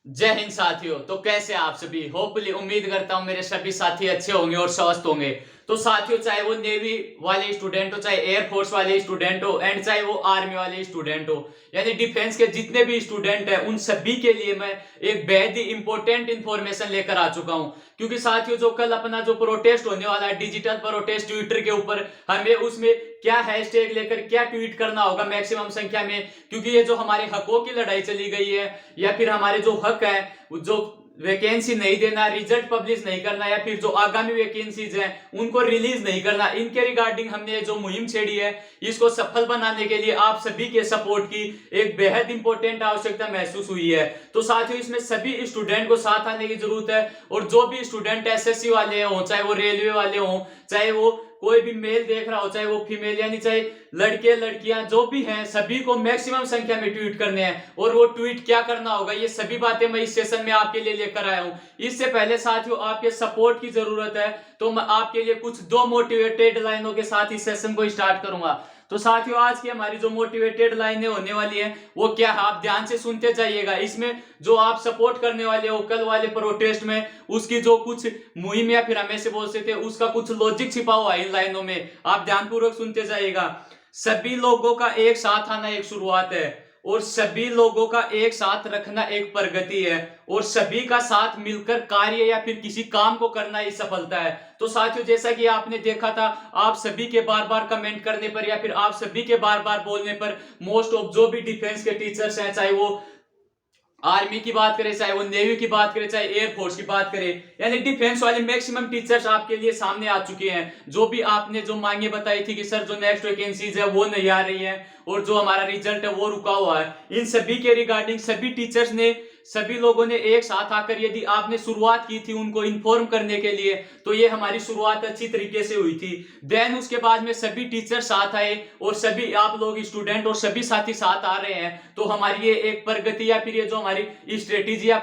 जय हिंद साथियों। तो कैसे आप सभी? होपफुली उम्मीद करता हूं मेरे सभी साथी अच्छे होंगे और स्वस्थ होंगे। तो साथियों, चाहे वो नेवी वाले स्टूडेंट हो, चाहे एयरफोर्स वाले स्टूडेंट हो एंड चाहे वो आर्मी वाले स्टूडेंट हो, यानी डिफेंस के जितने भी स्टूडेंट हैं उन सभी के लिए मैं एक बेहद ही इंपॉर्टेंट इंफॉर्मेशन लेकर आ चुका हूं। क्योंकि साथियों, जो कल अपना जो प्रोटेस्ट होने वाला है, डिजिटल प्रोटेस्ट ट्विटर के ऊपर, हमें उसमें क्या हैशटैग लेकर क्या ट्वीट करना होगा मैक्सिमम संख्या में। क्योंकि ये जो हमारे हकों की लड़ाई चली गई है, या फिर हमारे जो हक है, जो वैकेंसी नहीं देना, रिजल्ट पब्लिश नहीं करना, या फिर जो आगामी वैकेंसीज हैं उनको रिलीज नहीं करना, इनके रिगार्डिंग हमने जो मुहिम छेड़ी है, इसको सफल बनाने के लिए आप सभी के सपोर्ट की एक बेहद इंपॉर्टेंट आवश्यकता महसूस हुई है। तो साथियों, इसमें सभी स्टूडेंट को साथ आने की जरूरत है। और जो भी स्टूडेंट एसएससी वाले हों, चाहे वो रेलवे वाले हों, चाहे वो कोई भी मेल देख रहा हो, चाहे वो फीमेल, यानी चाहे लड़के लड़कियां जो भी हैं, सभी को मैक्सिमम संख्या में ट्वीट करने हैं। और वो ट्वीट क्या करना होगा, ये सभी बातें मैं इस सेशन में आपके लिए लेकर आया हूं। इससे पहले साथियों, आपके सपोर्ट की जरूरत है, तो मैं आपके लिए कुछ दो मोटिवेटेड लाइनों के साथ इस सेशन को स्टार्ट करूंगा। तो साथियों, आज की हमारी जो मोटिवेटेड लाइनें होने वाली हैं वो क्या है, आप ध्यान से सुनते जाइएगा। इसमें जो आप सपोर्ट करने वाले हो कल वाले प्रोटेस्ट में, उसकी जो कुछ मुहिम या फिर हमें से बोल सकते हैं उसका कुछ लॉजिक छिपा हुआ है इन लाइनों में, आप ध्यानपूर्वक सुनते जाइएगा। सभी लोगों का एक साथ आना एक शुरुआत है, और सभी लोगों का एक साथ रखना एक प्रगति है, और सभी का साथ मिलकर कार्य या फिर किसी काम को करना ही सफलता है। तो साथियों, जैसा कि आपने देखा था, आप सभी के बार बार कमेंट करने पर या फिर आप सभी के बार बार बोलने पर मोस्ट ऑफ जो भी डिफेंस के टीचर्स हैं, चाहे वो आर्मी की बात करें, चाहे वो नेवी की बात करें, चाहे एयरफोर्स की बात करें, यानी डिफेंस वाले मैक्सिमम टीचर्स आपके लिए सामने आ चुके हैं। जो भी आपने जो मांगे बताई थी कि सर जो नेक्स्ट वैकेंसीज है वो नहीं आ रही है, और जो हमारा रिजल्ट है वो रुका हुआ है, इन सभी के रिगार्डिंग सभी टीचर्स ने, सभी लोगों ने एक साथ आकर, यदि आपने शुरुआत की थी उनको इन्फॉर्म करने के लिए, तो ये हमारी शुरुआत अच्छी तरीके से हुई थी। देन उसके बाद में सभी टीचर साथ आए, और सभी आप लोग स्टूडेंट और सभी साथी साथ आ रहे हैं। तो हमारी ये एक प्रगति या फिर ये जो हमारी स्ट्रेटेजी या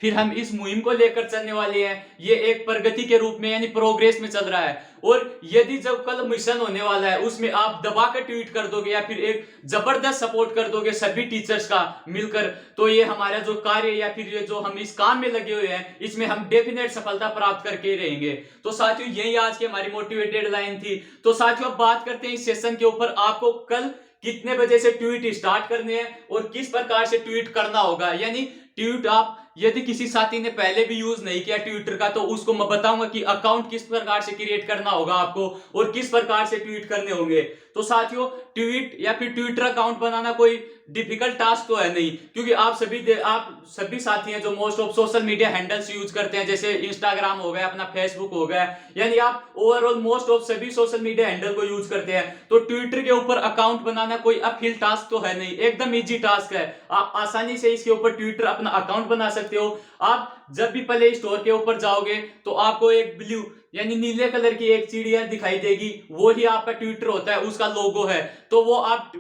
फिर हम इस मुहिम को लेकर चलने वाले हैं, ये एक प्रगति के रूप में यानी प्रोग्रेस में चल रहा है। और यदि जब कल मिशन होने वाला है उसमें आप दबाकर ट्वीट कर दोगे या फिर एक जबरदस्त सपोर्ट कर दोगे सभी टीचर्स का मिलकर, तो ये हमारा जो कार्य या फिर ये जो हम इस काम में लगे हुए हैं, इसमें हम डेफिनेट सफलता प्राप्त करके रहेंगे। तो साथियों, यही आज की हमारी मोटिवेटेड लाइन थी। तो साथियों, अब बात करते हैं इस सेशन के ऊपर, आपको कल कितने बजे से ट्वीट स्टार्ट करने हैं और किस प्रकार से ट्वीट करना होगा। यानी ट्वीट आप, यदि किसी साथी ने पहले भी यूज नहीं किया ट्विटर का, तो उसको मैं बताऊंगा कि अकाउंट किस प्रकार से क्रिएट करना होगा आपको और किस प्रकार से ट्वीट करने होंगे। तो साथियों, ट्वीट या फिर ट्विटर अकाउंट बनाना कोई डिफिकल्ट टास्क तो है नहीं, क्योंकि आप सभी साथी हैं जो most of social media handles use करते हैं, जैसे इंस्टाग्राम हो गया, अपना फेसबुक हो गया, यानी आप ओवरऑल मोस्ट ऑफ सभी सोशल मीडिया हैंडल को यूज करते हैं। तो ट्विटर के ऊपर अकाउंट बनाना कोई अपहिल टास्क तो है नहीं, एकदम इजी टास्क है। आप आसानी से इसके ऊपर ट्विटर अपना अकाउंट बना सकते हो। आप जब भी प्ले स्टोर के ऊपर जाओगे तो आपको एक ब्लू यानी नीले कलर की एक चिड़िया दिखाई देगी, वो ही आपका ट्विटर होता है, उसका लोगो है। तो वो आप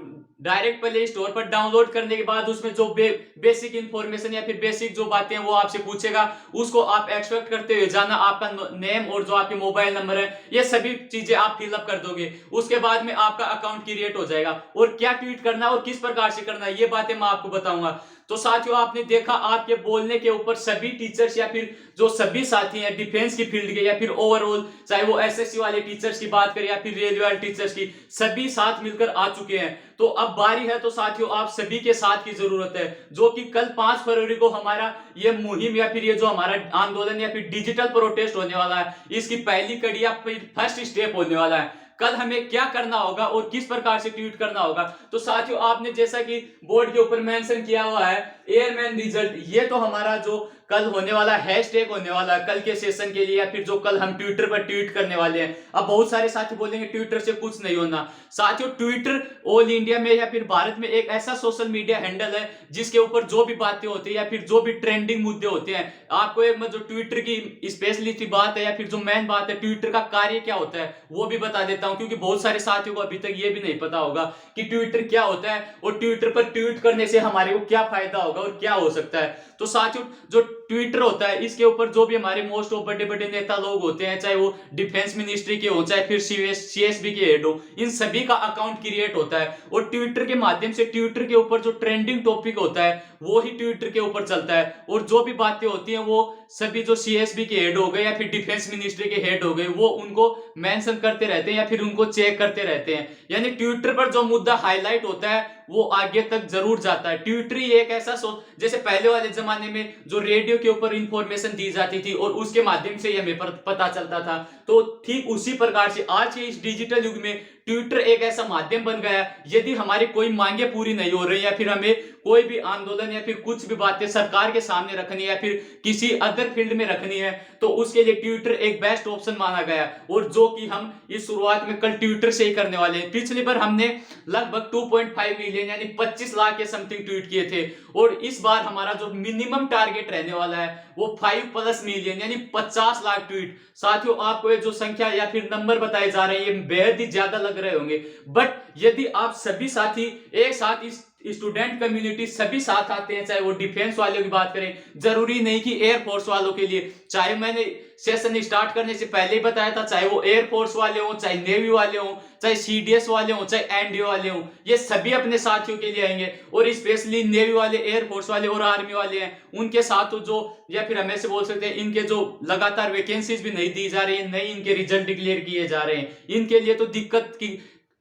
डायरेक्ट प्ले स्टोर पर डाउनलोड करने के बाद उसमें जो बेसिक इंफॉर्मेशन या फिर बेसिक जो बातें हैं वो आपसे पूछेगा, उसको आप एक्सपेक्ट करते हुए जाना, आपका नेम और जो आपके मोबाइल नंबर है, ये सभी चीजें आप फिलअप कर दोगे। उसके बाद में आपका अकाउंट क्रिएट हो जाएगा, और क्या ट्वीट करना और किस प्रकार से करना है ये बातें मैं आपको बताऊंगा। तो साथियों, आपने देखा आपके बोलने के ऊपर सभी टीचर्स या फिर जो सभी साथी हैं डिफेंस की फील्ड के या फिर ओवरऑल, चाहे वो एसएससी वाले टीचर्स की बात करें या फिर रेलवे वाले टीचर्स की, सभी साथ मिलकर आ चुके हैं। तो अब बारी है, तो साथियों आप सभी के साथ की जरूरत है, जो कि कल 5 फरवरी को हमारा ये मुहिम या फिर ये जो हमारा आंदोलन या फिर डिजिटल प्रोटेस्ट होने वाला है, इसकी पहली कड़ी या फिर फर्स्ट स्टेप होने वाला है। कल हमें क्या करना होगा और किस प्रकार से ट्वीट करना होगा। तो साथियों, आपने जैसा कि बोर्ड के ऊपर मेंशन किया हुआ है एयरमैन रिजल्ट, ये तो हमारा जो कल होने वाला हैशटैग होने वाला है कल के सेशन के लिए, या फिर जो कल हम ट्विटर पर ट्वीट करने वाले हैं। अब बहुत सारे साथी बोलेंगे ट्विटर से कुछ नहीं होना। साथियों, ट्विटर ऑल इंडिया में या फिर भारत में एक ऐसा सोशल मीडिया हैंडल है जिसके ऊपर जो भी बातें होती है या फिर जो भी ट्रेंडिंग मुद्दे होते हैं, आपको एक जो ट्विटर की स्पेशलिटी बात है या फिर जो मेन बात है, ट्विटर का कार्य क्या होता है, वो भी बता देता हूं। क्योंकि बहुत सारे साथियों को अभी तक ये भी नहीं पता होगा कि ट्विटर क्या होता है और ट्विटर पर ट्वीट करने से हमारे को क्या फायदा होगा। होगा और क्या हो सकता है। तो साथियों जो ट्विटर होता है इसके ऊपर जो भी हमारे मोस्ट ऑफ बड़े बड़े नेता लोग होते हैं, चाहे वो डिफेंस मिनिस्ट्री के हो चाहे फिर सीएसबी के हेड हो, इन सभी का अकाउंट क्रिएट होता है और ट्विटर के माध्यम से ट्विटर के ऊपर जो ट्रेंडिंग टॉपिक होता है वो ही ट्विटर के ऊपर चलता है और जो भी बातें होती हैं वो सभी जो सीएसबी के हेड हो गए या फिर डिफेंस मिनिस्ट्री के हेड हो गए वो उनको मेंशन करते रहते हैं या फिर उनको चेक करते रहते हैं। यानी ट्विटर पर जो मुद्दा हाईलाइट होता है वो आगे तक जरूर जाता है। ट्विटर ही एक ऐसा जैसे पहले वाले जमाने में जो रेडियो के ऊपर इंफॉर्मेशन दी जाती थी और उसके माध्यम से हमें पता चलता था, तो ठीक उसी प्रकार से आज के इस डिजिटल युग में ट्विटर एक ऐसा माध्यम बन गया। यदि हमारी कोई मांगे पूरी नहीं हो रही या फिर हमें कोई भी आंदोलन या फिर कुछ भी बातें सरकार के सामने रखनी है या फिर किसी अदर फील्ड में रखनी है, तो उसके लिए ट्विटर एक बेस्ट ऑप्शन माना गया और जो कि हम इस शुरुआत में कल ट्विटर से ही करने वाले हैं। पिछली बार हमने लगभग 2.5 मिलियन यानी 25 लाख के समथिंग ट्वीट किए थे और इस बार हमारा जो मिनिमम टारगेट रहने वाला है वो 5+ मिलियन यानी 50 लाख ट्वीट। साथियों आपको ये जो संख्या या फिर नंबर बताए जा रहे हैं ये बेहद ही ज्यादा लग रहे होंगे, बट यदि आप सभी साथी एक साथ इस स्टूडेंट कम्युनिटी सभी साथ आते हैं, चाहे वो डिफेंस वालों की बात करें, जरूरी नहीं कि एयरफोर्स वालों के लिए, चाहे मैंने सेशन स्टार्ट करने से पहले ही बताया था, चाहे वो एयरफोर्स वाले हो, चाहे नेवी वाले हो, चाहे सीडीएस वाले हो, चाहे एनडीओ वाले हो, ये सभी अपने साथियों के लिए आएंगे और स्पेशली नेवी वाले, एयरफोर्स वाले और आर्मी वाले हैं उनके साथ जो या फिर हम ऐसे बोल सकते हैं इनके जो लगातार वैकेंसीज भी नहीं दी जा रही है, नहीं इनके रिजल्ट डिक्लेयर किए जा रहे हैं, इनके लिए तो दिक्कत की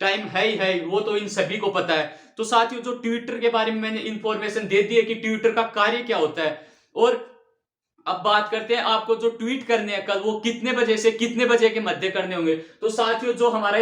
टाइम है ही है, वो तो इन सभी को पता है। तो साथियों जो ट्विटर के बारे में मैंने इंफॉर्मेशन दे दी है कि ट्विटर का कार्य क्या होता है और अब बात करते हैं आपको जो ट्वीट करने हैं कल वो कितने बजे से कितने बजे के मध्य करने होंगे। तो साथियों जो हमारा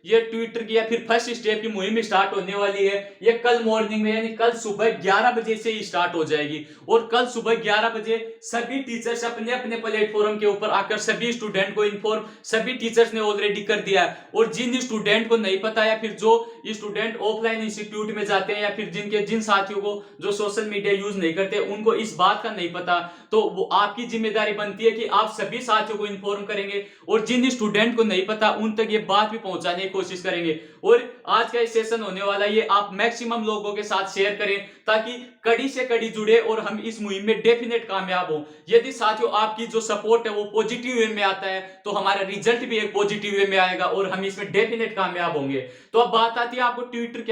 ये ट्विटर की या फिर फर्स्ट स्टेप की मुहिम स्टार्ट होने वाली है ये कल मॉर्निंग में यानी कल सुबह 11 बजे से ही स्टार्ट हो जाएगी और कल सुबह 11 बजे सभी टीचर्स अपने अपने प्लेटफॉर्म के ऊपर आकर सभी स्टूडेंट को इन्फॉर्म सभी टीचर्स ने ऑलरेडी कर दिया है और जिन स्टूडेंट को नहीं पता या फिर जो स्टूडेंट ऑफलाइन इंस्टीट्यूट में जाते हैं या फिर जिन साथियों को जो सोशल मीडिया यूज नहीं करते उनको इस बात का नहीं पता, तो वो आपकी जिम्मेदारी बनती है कि आप सभी साथियों को इन्फॉर्म करेंगे और जिन स्टूडेंट को नहीं पता उन तक ये बात भी पहुंचाने की कोशिश करेंगे। और आज का सेशन होने वाला है ये आप मैक्सिमम लोगों के साथ शेयर करें ताकि कड़ी से कड़ी जुड़े और हम इस मुहिम में डेफिनेट कामयाब हो। यदि साथियों आपकी जो सपोर्ट है वो पॉजिटिव वे में आता है तो हमारा रिजल्ट भी एक पॉजिटिव वे में आएगा और हम इसमें डेफिनेट कामयाब होंगे। तो अब बात आती है आपको ट्वीट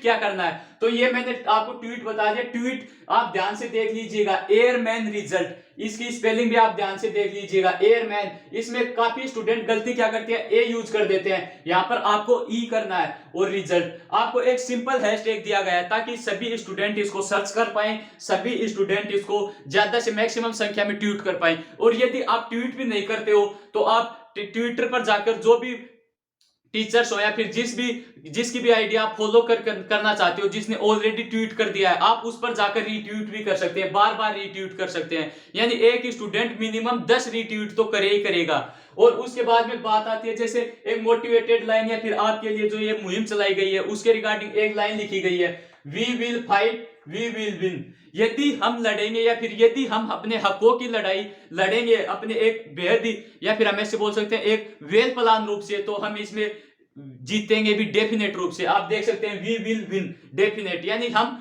क्या करना है। तो ये मैंने आपको ट्वीट बता दिया, ट्वीट आप ध्यान से देख लीजिएगा, एयरमैन रिजल्ट, इसकी स्पेलिंग भी आप ध्यान से देख लीजिएगा, एयरमैन। इसमें काफी स्टूडेंट गलती क्या करते हैं, ए यूज कर देते हैं, यहां पर आपको ई करना है और रिजल्ट आपको एक सिंपल हैशटैग दिया गया है ताकि सभी स्टूडेंट इसको सर्च कर पाए, सभी स्टूडेंट इसको ज्यादा से मैक्सिमम संख्या में ट्वीट कर पाए। और यदि आप ट्वीट भी नहीं करते हो तो आप ट्विटर पर जाकर जो भी टीचर्स हो या फिर जिसकी भी आईडी आप फॉलो करना चाहते हो, जिसने ऑलरेडी ट्वीट कर दिया है, आप उस पर जाकर रीट्वीट भी कर सकते हैं, बार बार रीट्वीट कर सकते हैं। यानी एक स्टूडेंट मिनिमम 10 रीट्वीट तो करे ही करेगा। और उसके बाद में बात आती है जैसे एक मोटिवेटेड लाइन या फिर आपके लिए जो ये मुहिम चलाई गई है उसके रिगार्डिंग एक लाइन लिखी गई है, we will fight we will win. यदि हम लड़ेंगे या फिर यदि हम अपने हकों की लड़ाई लड़ेंगे अपने एक बेहद ही या फिर हम ऐसे बोल सकते हैं एक वेल प्लान रूप से, तो हम इसमें जीतेंगे भी डेफिनेट रूप से। आप देख सकते हैं वी विल विन डेफिनेट, यानी हम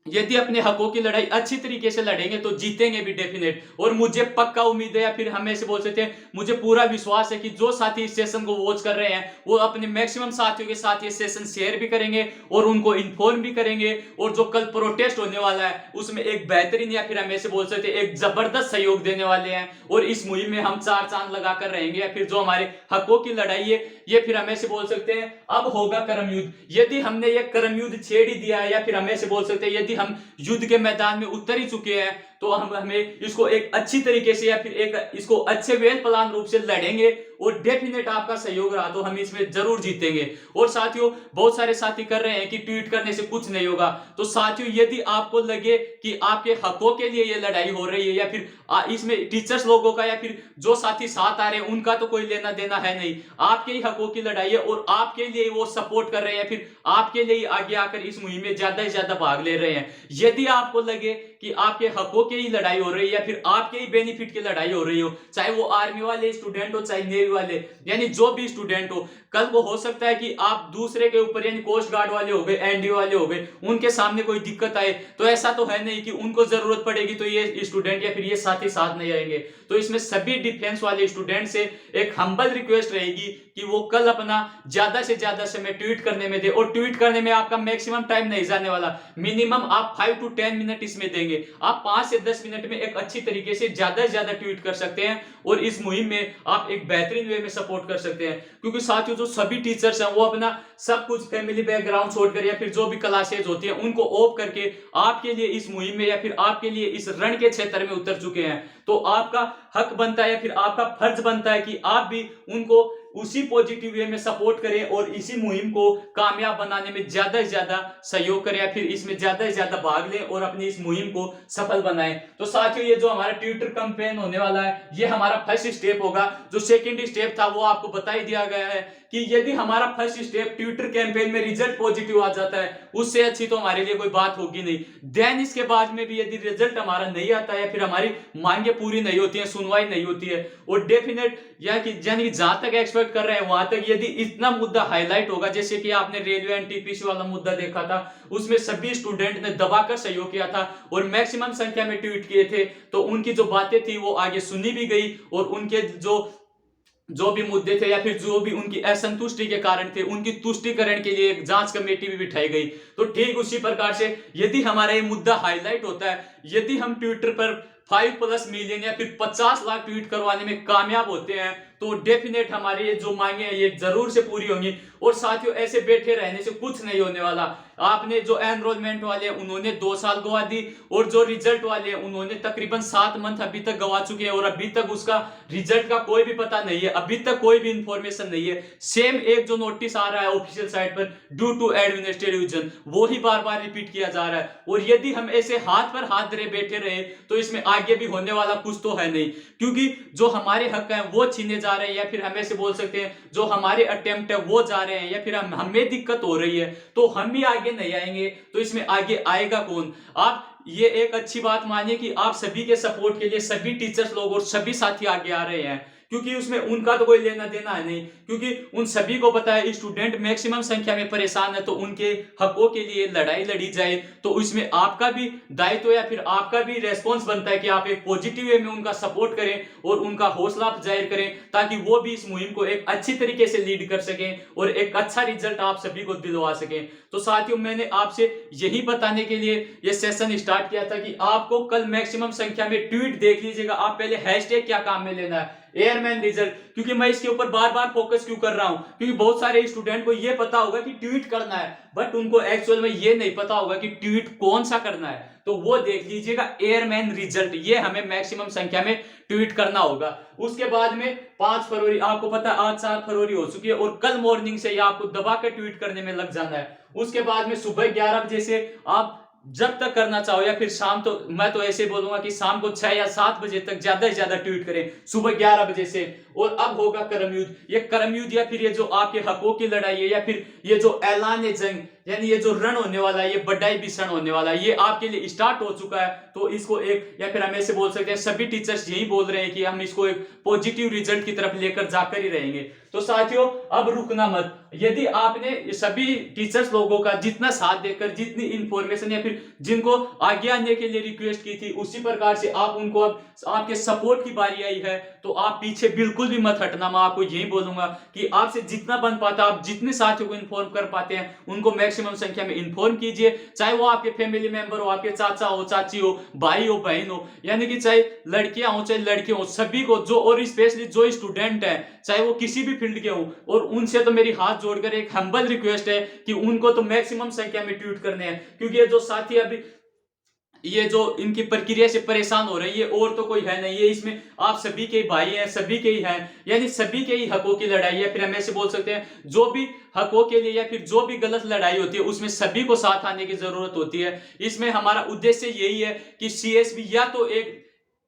यदि अपने हकों की लड़ाई अच्छी तरीके से लड़ेंगे तो जीतेंगे भी डेफिनेट। और मुझे पक्का उम्मीद है या फिर हम ऐसे बोल सकते हैं मुझे पूरा विश्वास है कि जो साथी इस सेशन को वॉच कर रहे हैं वो अपने मैक्सिमम साथियों के साथ ये सेशन शेयर भी करेंगे और उनको इन्फॉर्म भी करेंगे। और जो कल प्रोटेस्ट होने वाला है उसमें एक बेहतरीन या फिर हम ऐसे बोल सकते हैं एक जबरदस्त सहयोग देने वाले हैं और इस मुहिम में हम 4 चांद लगाकर रहेंगे। या फिर जो हमारे हकों की लड़ाई है ये फिर हम ऐसे बोल सकते हैं अब होगा कर्म युद्ध। यदि हमने ये कर्म युद्ध छेड़ ही दिया है या फिर हम ऐसे बोल सकते हैं यदि हम युद्ध के मैदान में उतर ही चुके हैं तो हमें इसको एक अच्छी तरीके से या फिर एक इसको अच्छे वेल प्लान रूप से लड़ेंगे और डेफिनेट आपका सहयोग रहा तो हम इसमें जरूर जीतेंगे। और साथियों बहुत सारे साथी कर रहे हैं कि ट्वीट करने से कुछ नहीं होगा, तो साथियों यदि आपको लगे कि आपके हकों के लिए ये लड़ाई हो रही है या फिर इसमें टीचर्स लोगों का या फिर जो साथी साथ आ रहे हैं उनका तो कोई लेना देना है नहीं, आपके ही हकों की लड़ाई है और आपके लिए वो सपोर्ट कर रहे हैं या फिर आपके लिए आगे आकर इस मुहिम में ज्यादा से ज्यादा भाग ले रहे हैं। यदि आपको लगे कि आपके हकों की ही लड़ाई हो रही है या फिर आपके ही बेनिफिट की लड़ाई हो रही हो, चाहे वो आर्मी वाले स्टूडेंट हो चाहे नेवी वाले, यानी जो भी स्टूडेंट हो, कल को हो सकता है कि आप दूसरे के ऊपर यानी कोस्ट गार्ड वाले हो गए, एनडीओ वाले हो गए, उनके सामने कोई दिक्कत आए तो ऐसा तो है नहीं कि उनको जरूरत पड़ेगी तो ये स्टूडेंट या फिर ये साथी साथ नहीं आएंगे। तो इसमें सभी डिफेंस वाले स्टूडेंट से एक हम्बल रिक्वेस्ट रहेगी कि वो कल अपना ज्यादा से ज्यादा समय ट्वीट करने में दे, और ट्वीट करने में आपका मैक्सिमम टाइम नहीं जाने वाला, मिनिमम आप 5 to 10 मिनट इसमें देंगे। आप 5 से 10 मिनट में एक अच्छी तरीके से ज्यादा से ज्यादा ट्वीट कर सकते हैं और इस मुहिम में आप एक बेहतरीन वे में सपोर्ट कर सकते हैं। क्योंकि साथियों जो सभी टीचर्स हैं वो अपना सब कुछ फैमिली बैकग्राउंड छोड़कर या फिर जो भी क्लासेज होती हैं उनको ऑफ करके आपके लिए इस मुहिम में या फिर आपके लिए इस रण के क्षेत्र में उतर चुके हैं। तो आपका हक बनता है या फिर आपका फर्ज बनता है कि आप भी उनको उसी पॉजिटिव वे में सपोर्ट करें और इसी मुहिम को कामयाब बनाने में ज्यादा से ज्यादा सहयोग करें या फिर इसमें ज्यादा से ज्यादा भाग लें और अपनी इस मुहिम को सफल बनाएं। तो साथियों ये जो हमारा ट्विटर कैंपेन होने वाला है ये हमारा फर्स्ट स्टेप होगा। जो सेकंड स्टेप था वो आपको बता ही दिया गया है कि यदि हमारा फर्स्ट स्टेप ट्विटर कैंपेन में रिजल्ट पॉजिटिव आ जाता है उससे अच्छी तो हमारे लिए कोई बात होगी नहीं। देन इसके बाद में भी यदि रिजल्ट हमारा नहीं आता है या फिर हमारी मांगे पूरी नहीं होती है, सुनवाई नहीं होती है और डेफिनेट यानी कि जहां तक एक्सपेक्ट कर रहे हैं वहां तक यदि इतना मुद्दा हाईलाइट होगा, जैसे कि आपने रेलवे एंड टीपीसी वाला मुद्दा देखा था, उसमें सभी स्टूडेंट ने दबाकर सहयोग किया था और मैक्सिमम संख्या में ट्वीट किए थे, तो उनकी जो बातें थी वो आगे सुनी भी गई और उनके जो भी मुद्दे थे या फिर जो भी उनकी असंतुष्टि के कारण थे उनकी तुष्टिकरण के लिए एक जांच कमेटी भी बिठाई गई। तो ठीक उसी प्रकार से यदि हमारा ये मुद्दा हाईलाइट होता है, यदि हम ट्विटर पर 5+ मिलियन या फिर 50 लाख ट्वीट करवाने में कामयाब होते हैं तो डेफिनेट हमारी ये जो मांगे हैं ये जरूर से पूरी होंगी। और साथियों ऐसे बैठे रहने से कुछ नहीं होने वाला। आपने जो एनरोलमेंट वाले हैं उन्होंने 2 साल गवा दी और जो रिजल्ट वाले हैं उन्होंने तकरीबन 7 मंथ अभी तक गवा चुके हैं और अभी तक उसका रिजल्ट का कोई भी पता नहीं है, अभी तक कोई भी इंफॉर्मेशन नहीं है। सेम एक जो नोटिस आ रहा है ऑफिशियल साइट पर ड्यू टू एडमिनिस्ट्रेटिव रीजन, वो ही बार बार रिपीट किया जा रहा है। और यदि हम ऐसे हाथ पर हाथ धरे बैठे रहे तो इसमें आगे भी होने वाला कुछ तो है नहीं, क्योंकि जो हमारे हक हैं वो छीने जा रहे हैं या फिर हम ऐसे बोल सकते हैं जो हमारे अटेम्प्ट है वो जा रहे हैं या फिर हमें दिक्कत हो रही है तो हम भी आगे नहीं आएंगे तो इसमें आगे आएगा कौन। आप ये एक अच्छी बात मानिए कि आप सभी के सपोर्ट के लिए सभी टीचर्स लोग और सभी साथी आगे आ रहे हैं, क्योंकि उसमें उनका तो कोई लेना देना है नहीं, क्योंकि उन सभी को पता है स्टूडेंट मैक्सिमम संख्या में परेशान है तो उनके हकों के लिए लड़ाई लड़ी जाए। तो इसमें आपका भी दायित्व या फिर आपका भी रेस्पॉन्स बनता है कि आप एक पॉजिटिव वे में उनका सपोर्ट करें और उनका हौसला जाहिर करें ताकि वो भी इस मुहिम को एक अच्छी तरीके से लीड कर सकें और एक अच्छा रिजल्ट आप सभी को दिलवा सकें। तो साथियों मैंने आपसे यही बताने के लिए ये सेशन स्टार्ट किया था कि आपको कल मैक्सिमम संख्या में ट्वीट देख लीजिएगा। आप पहले हैशटैग क्या काम में लेना है, एयरमैन रिजल्ट। क्योंकि मैं इसके ऊपर बार बार फोकस क्यों कर रहा हूं, क्योंकि बहुत सारे स्टूडेंट को यह पता होगा कि ट्वीट करना है बट उनको एक्चुअल में यह नहीं पता होगा कि ट्वीट कौन सा करना है। तो वो देख लीजिएगा एयरमैन रिजल्ट, ये हमें मैक्सिमम संख्या में ट्वीट करना होगा। उसके बाद में 5 फरवरी, आपको पता है आज 4 फरवरी हो चुकी है और कल मॉर्निंग से ये आपको दबा कर ट्वीट करने में लग जाना है। उसके बाद में सुबह 11 बजे से आप जब तक करना चाहो या फिर शाम, तो मैं तो ऐसे बोलूंगा कि शाम को 6 या 7 बजे तक ज्यादा से ज्यादा ट्वीट करें, सुबह 11 बजे से। और अब होगा कर्म युद्ध। ये कर्म युद्ध या फिर ये जो आपके हकों की लड़ाई है या फिर ये जो ऐलान जंग यानी ये जो रण होने वाला है, ये बड़ाई भीषण होने वाला है, ये आपके लिए स्टार्ट हो चुका है। तो इसको एक या फिर हम ऐसे बोल सकते हैं सभी टीचर्स यही बोल रहे हैं कि हम इसको एक पॉजिटिव रिजल्ट की तरफ लेकर जाकर ही रहेंगे। तो साथियों अब रुकना मत। यदि आपने सभी टीचर्स लोगों का जितना साथ देकर जितनी इंफॉर्मेशन या फिर जिनको आगे आने के लिए रिक्वेस्ट की थी उसी प्रकार से आप उनको अब आपके सपोर्ट की बारी आई है तो आप पीछे बिल्कुल भी मत हटना। मैं आपको यही बोलूंगा कि आपसे जितना बन पाता आप जितने साथियों को इन्फॉर्म कर पाते हैं उनको मैक्सिमम संख्या में इन्फॉर्म कीजिए, चाहे वो आपके फैमिली मेंबर हो, आपके चाचा हो, चाची हो, भाई हो, बहन हो, यानी कि चाहे लड़कियां हो चाहे लड़के हो, सभी को जो, और स्पेशली जो स्टूडेंट है चाहे वो किसी भी फील्ड के हो, और उनसे तो मेरी हाथ जोड़कर एक हम्बल रिक्वेस्ट है कि उनको तो मैक्सिमम संख्या में ट्वीट करने हैं। क्योंकि ये जो साथी अभी ये जो इनकी प्रक्रिया से परेशान हो रही है और तो कोई है नहीं, ये इसमें आप सभी के भाई हैं, सभी के ही हैं, यानी सभी के ही हकों की लड़ाई है। फिर हम ऐसे बोल सकते हैं जो भी हकों के लिए या फिर जो भी गलत लड़ाई होती है उसमें सभी को साथ आने की जरूरत होती है। इसमें हमारा उद्देश्य यही है कि सीएसबी या तो एक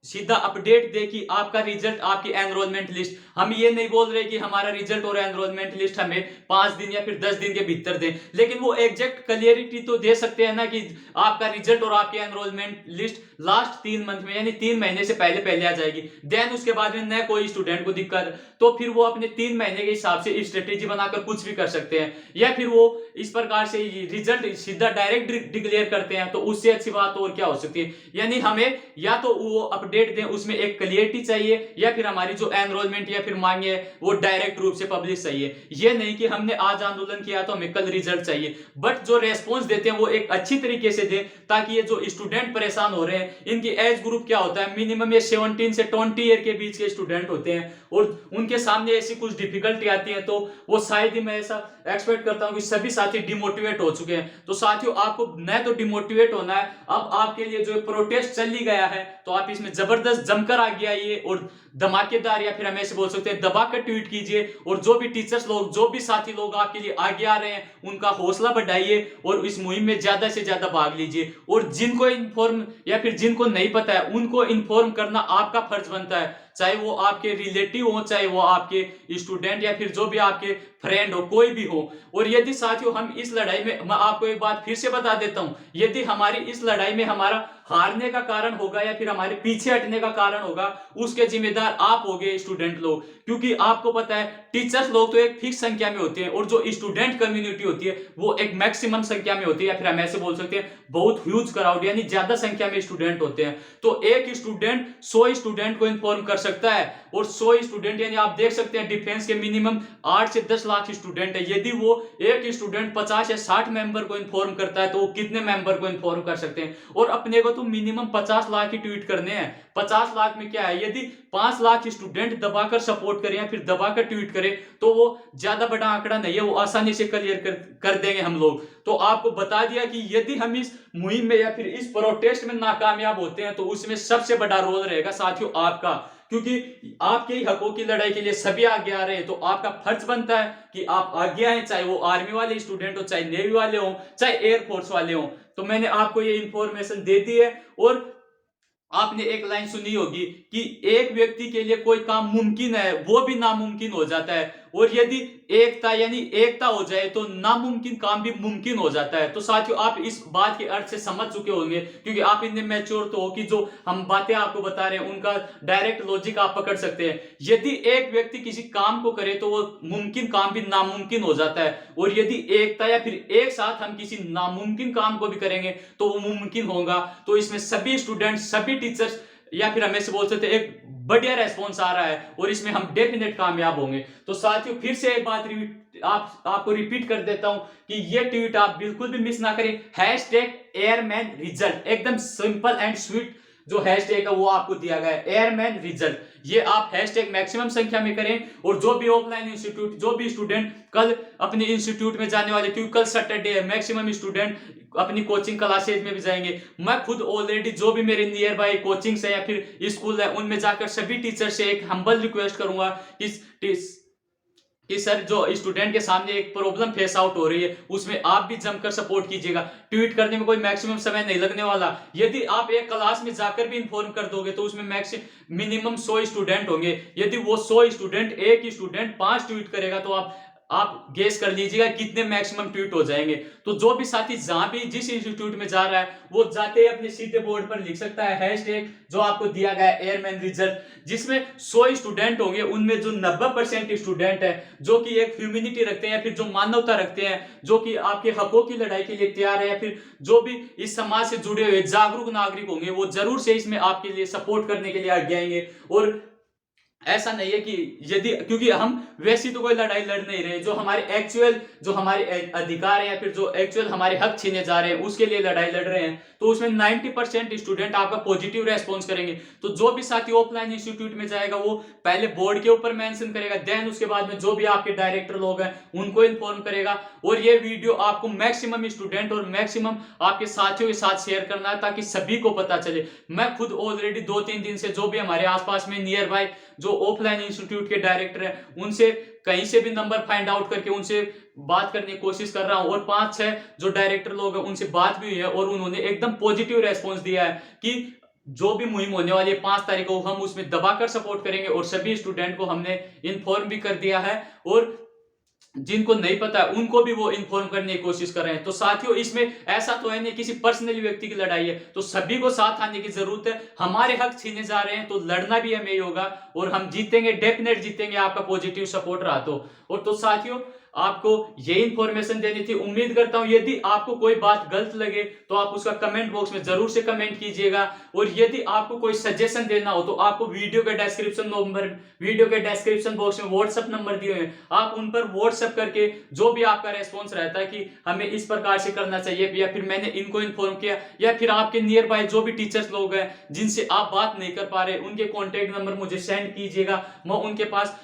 सीधा अपडेट दे कि आपका रिजल्ट, आपकी एनरोलमेंट लिस्ट। हम ये नहीं बोल रहे कि हमारा रिजल्ट और एनरोलमेंट लिस्ट हमें 5 दिन या फिर 10 दिन के भीतर दें, लेकिन वो एग्जैक्ट क्लियरिटी तो दे सकते हैं ना कि आपका रिजल्ट और आपकी एनरोलमेंट लिस्ट लास्ट 3 मंथ में यानी 3 महीने से पहले पहले आ जाएगी। देन उसके बाद में न कोई स्टूडेंट को दिक्कत, तो फिर वो अपने 3 महीने के हिसाब से स्ट्रेटेजी बनाकर कुछ भी कर सकते हैं, या फिर वो इस प्रकार से रिजल्ट सीधा डायरेक्ट डिक्लेयर करते हैं, तो उससे अच्छी बात और क्या हो सकती है। यानी हमें या तो वो अपडेट दें, उसमें एक क्लियरिटी चाहिए, या फिर हमारी जो एनरोलमेंट या फिर मांग है वो डायरेक्ट रूप से पब्लिश चाहिए। ये नहीं कि हमने आज आंदोलन किया तो हमें कल रिजल्ट चाहिए, बट जो रेस्पॉन्स देते हैं वो एक अच्छी तरीके से दें, ताकि ये जो स्टूडेंट परेशान हो रहे हैं, इनकी एज ग्रुप क्या होता है, मिनिमम ये 17 से 20 ईयर के बीच के स्टूडेंट होते हैं, और उनके सामने ऐसी कुछ डिफिकल्टी आती है, तो वो शायद ही, मैं ऐसा एक्सपेक्ट करता हूं कि सभी साथी डिमोटिवेट हो चुके हैं। तो साथियों, आपको न तो डिमोटिवेट होना है, अब आपके लिए जो प्रोटेस्ट चल ही गया है, तो आप इसमें जबरदस्त जमकर आगे आइए और धमाकेदार, या फिर हम ऐसे बोल सकते हैं दबाकर ट्वीट कीजिए, और जो भी टीचर्स लोग, जो भी साथी लोग आपके लिए आगे आ रहे हैं, उनका हौसला बढ़ाइए और इस मुहिम में ज्यादा से ज्यादा भाग लीजिए। और जिनको इन्फॉर्म या फिर जिनको नहीं पता है, उनको इन्फॉर्म करना आपका फर्ज बनता है, चाहे वो आपके रिलेटिव हो, चाहे वो आपके स्टूडेंट या फिर जो भी आपके फ्रेंड हो, कोई भी हो। और यदि साथियों हम इस लड़ाई में, मैं आपको एक बात फिर से बता देता हूं, यदि हमारी इस लड़ाई में हमारा हारने का कारण होगा या फिर हमारे पीछे हटने का कारण होगा, उसके जिम्मेदार आप होगे स्टूडेंट लोग। क्योंकि आपको पता है टीचर्स लोग तो एक फिक्स संख्या में होते हैं, और जो स्टूडेंट कम्युनिटी होती है वो एक मैक्सिमम संख्या में होती है, या फिर हम ऐसे बोल सकते हैं बहुत ह्यूज क्राउड, यानी ज्यादा संख्या में स्टूडेंट होते हैं। तो एक स्टूडेंट 100 स्टूडेंट को इन्फॉर्म कर सकता है, और 100 स्टूडेंट यानी आप देख सकते हैं डिफेंस के मिनिमम 8 से 10 लाख स्टूडेंट है। यदि वो एक स्टूडेंट 50 या 60 मेंबर को इन्फॉर्म करता है, तो वो कितने मेंबर को इन्फॉर्म कर सकते हैं। और अपने को तो मिनिमम 50 लाख ही ट्वीट करने हैं। 50 लाख में क्या है, यदि 5 लाख स्टूडेंट दबाकर सपोर्ट करें या फिर दबाकर ट्वीट करें, तो वो ज्यादा बड़ा आंकड़ा नहीं है, वो आसानी से क्लियर कर देंगे हम लोग। तो आपको बता दिया कि यदि हम इस मुहिम में या फिर इस प्रोटेस्ट में नाकामयाब होते हैं, तो उसमें सबसे बड़ा रोल रहेगा साथियों आपका, क्योंकि आपके ही हकों की लड़ाई के लिए सभी आगे आ रहे हैं। तो आपका फर्ज बनता है कि आप आगे आए, चाहे वो आर्मी वाले स्टूडेंट हो, चाहे नेवी वाले हो, चाहे एयरफोर्स वाले हो। तो मैंने आपको ये इंफॉर्मेशन दे दी है। और आपने एक लाइन सुनी होगी कि एक व्यक्ति के लिए कोई काम मुमकिन है, वो भी नामुमकिन हो जाता है, और यदि एकता यानी एकता हो जाए तो नामुमकिन काम भी मुमकिन हो जाता है। तो साथियों, आप इस बात के अर्थ से समझ चुके होंगे, क्योंकि आप इतने मैच्योर तो हो कि जो हम बातें आपको बता रहे हैं उनका डायरेक्ट लॉजिक आप पकड़ सकते हैं। यदि एक व्यक्ति किसी काम को करे तो वो मुमकिन काम भी नामुमकिन हो जाता है, और यदि एकता या फिर एक साथ हम किसी नामुमकिन काम को भी करेंगे तो वो मुमकिन होगा। तो इसमें सभी स्टूडेंट, सभी टीचर्स, या फिर हमें से बोल सकते एक बढ़िया रेस्पॉन्स आ रहा है, और इसमें हम डेफिनेट कामयाब होंगे। तो साथियों, फिर से एक बात आपको रिपीट कर देता हूं कि ये ट्वीट आप बिल्कुल भी मिस ना करें। #एयरमैन रिजल्ट, एकदम सिंपल एंड स्वीट जो हैशटैग है वो आपको दिया गया है, एयरमैन रिजल्ट। ये आप हैशटैग मैक्सिमम संख्या में करें, और जो भी ऑफलाइन इंस्टीट्यूट, जो भी स्टूडेंट कल अपने इंस्टीट्यूट में जाने वाले, क्योंकि कल सैटरडे है, मैक्सिमम स्टूडेंट अपनी कोचिंग क्लासेज में भी जाएंगे। मैं खुद ऑलरेडी जो भी मेरे नियर बाय कोचिंग्स है या फिर स्कूल है, उनमें जाकर सभी टीचर से एक हम्बल रिक्वेस्ट करूंगा कि सर, जो स्टूडेंट के सामने एक प्रॉब्लम फेस आउट हो रही है, उसमें आप भी जमकर सपोर्ट कीजिएगा। ट्वीट करने में कोई मैक्सिमम समय नहीं लगने वाला। यदि आप एक क्लास में जाकर भी इन्फॉर्म कर दोगे तो उसमें मिनिमम 100 स्टूडेंट होंगे। यदि वो 100 स्टूडेंट, एक स्टूडेंट 5 ट्वीट करेगा, तो आप गेस कर लीजिएगा कितने मैक्सिमम ट्वीट हो जाएंगे। तो जो भी साथी जहां भी जिस इंस्टीट्यूट में जा रहा है, वो जाते ही अपने सीधे बोर्ड पर लिख सकता है हैशटैग जो आपको दिया गया है, एयरमैन रिजल्ट, जिसमें 100 स्टूडेंट होंगे, उनमें जो 90% स्टूडेंट है जो कि एक ह्यूमैनिटी रखते हैं, या फिर जो मानवता रखते हैं, जो कि आपके हकों की लड़ाई के लिए तैयार है, या फिर जो भी इस समाज से जुड़े हुए जागरूक नागरिक होंगे, वो जरूर से इसमें आपके लिए सपोर्ट करने के लिए आगे आएंगे। और ऐसा नहीं है कि यदि, क्योंकि हम वैसी तो कोई लड़ाई लड़ नहीं रहे, जो हमारे एक्चुअल, जो हमारे अधिकार है या फिर जो एक्चुअल हमारे हक छीने जा रहे हैं, उसके लिए लड़ाई लड़ रहे हैं। तो उसमें 90% स्टूडेंट आपका पॉजिटिव रेस्पॉन्स करेंगे। तो जो भी साथी ऑफलाइन इंस्टीट्यूट में जाएगा, वो पहले बोर्ड के ऊपर मेंशन करेगा, देन उसके बाद में जो भी आपके डायरेक्टर लोग हैं उनको इन्फॉर्म करेगा। और ये वीडियो आपको मैक्सिमम स्टूडेंट और मैक्सिमम आपके साथियों के साथ शेयर करना है, ताकि सभी को पता चले। मैं खुद ऑलरेडी 2-3 दिन से जो भी हमारे आसपास में नियर बाय जो ऑफलाइन इंस्टीट्यूट के डायरेक्टर हैं, उनसे कहीं से भी नंबर फाइंड आउट करके उनसे बात करने की कोशिश कर रहा हूं, और 5-6 जो डायरेक्टर लोग हैं उनसे बात भी हुई है, और उन्होंने एकदम पॉजिटिव रेस्पॉन्स दिया है कि जो भी मुहिम होने वाली है 5 तारीख को, हम उसमें दबाकर सपोर्ट करेंगे और सभी स्टूडेंट को हमने इन्फॉर्म भी कर दिया है और जिनको नहीं पता उनको भी वो इन्फॉर्म करने की कोशिश कर रहे हैं। तो साथियों, इसमें ऐसा तो है नहीं किसी पर्सनली व्यक्ति की लड़ाई है, तो सभी को साथ आने की जरूरत है। हमारे हक छीने जा रहे हैं तो लड़ना भी हमें ही होगा और हम जीतेंगे, डेफिनेट जीतेंगे, आपका पॉजिटिव सपोर्ट रहा तो। और तो साथियों, आपको ये इंफॉर्मेशन देनी थी। उम्मीद करता हूं यदि आपको कोई बात गलत लगे तो आप उसका कमेंट बॉक्स में जरूर से कमेंट कीजिएगा, और यदि आपको कोई सजेशन देना हो तो आपको वीडियो के डिस्क्रिप्शन बॉक्स में व्हाट्सएप नंबर दिए हुए हैं, आप उन पर व्हाट्सएप करके जो भी आपका रेस्पॉन्स रहता है कि हमें इस प्रकार से करना चाहिए, या फिर मैंने इनको इन्फॉर्म किया, या फिर आपके नियर बाय जो भी टीचर्स लोग हैं जिनसे आप बात नहीं कर पा रहे, उनके कॉन्टेक्ट नंबर मुझे सेंड कीजिएगा। मैं उनके पास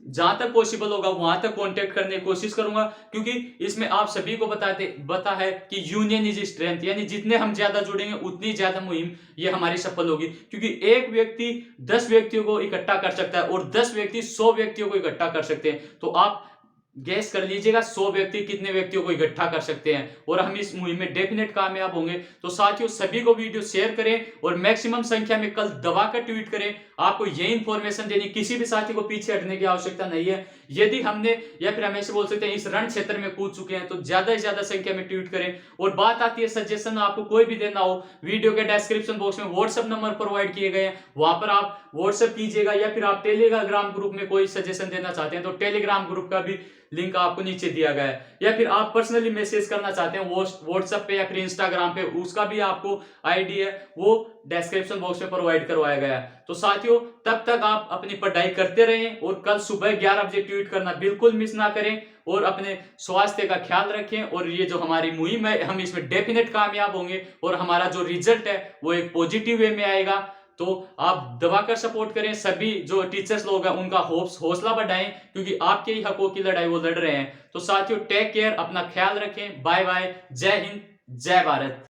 जहां तक पॉसिबल होगा वहां तक कांटेक्ट करने की कोशिश करूंगा, क्योंकि इसमें आप सभी को बता है कि यूनियन इज स्ट्रेंथ, यानी जितने हम ज्यादा जुड़ेंगे उतनी ज्यादा मुहिम ये हमारी सफल होगी। क्योंकि एक व्यक्ति 10 व्यक्तियों को इकट्ठा कर सकता है और 10 व्यक्ति 100 व्यक्तियों को इकट्ठा कर सकते हैं। तो आप गैस कर लीजिएगा 100 व्यक्ति कितने व्यक्तियों को इकट्ठा कर सकते हैं, और हम इस मुहिम में डेफिनेट कामयाब होंगे। तो साथियों, सभी को वीडियो शेयर करें और मैक्सिमम संख्या में कल दबाकर ट्वीट करें। आपको ये इंफॉर्मेशन देनी, किसी भी साथी को पीछे हटने की आवश्यकता नहीं है। यदि हमने, या फिर हम ऐसे बोल सकते हैं, इस रण क्षेत्र में कूद चुके हैं तो ज्यादा से ज्यादा संख्या में ट्वीट करें। और बात आती है सजेशन, आपको कोई भी देना हो, वीडियो के डिस्क्रिप्शन बॉक्स में व्हाट्सएप नंबर प्रोवाइड किए गए हैं, वहां पर आप व्हाट्सएप कीजिएगा, या फिर आप टेलीग्राम ग्रुप में कोई सजेशन देना चाहते हैं तो टेलीग्राम ग्रुप का भी लिंक आपको नीचे दिया गया है, या फिर आप पर्सनली मैसेज करना चाहते हैं व्हाट्सएप पे या फिर इंस्टाग्राम पे, उसका भी आपको आईडी है, वो डिस्क्रिप्शन बॉक्स में प्रोवाइड करवाया गया है। तो साथियों, तब तक आप अपनी पढ़ाई करते रहें और कल सुबह 11 बजे ट्वीट करना बिल्कुल मिस ना करें, और अपने स्वास्थ्य का ख्याल रखें। और ये जो हमारी मुहिम है, हम इसमें डेफिनेट कामयाब होंगे और हमारा जो रिजल्ट है वो एक पॉजिटिव वे में आएगा। तो आप दबाकर सपोर्ट करें, सभी जो टीचर्स लोग हैं उनका हौसला बढ़ाएं, क्योंकि आपके ही हकों की लड़ाई वो लड़ रहे हैं। तो साथियों, टेक केयर, अपना ख्याल रखें, बाय बाय, जय हिंद, जय भारत।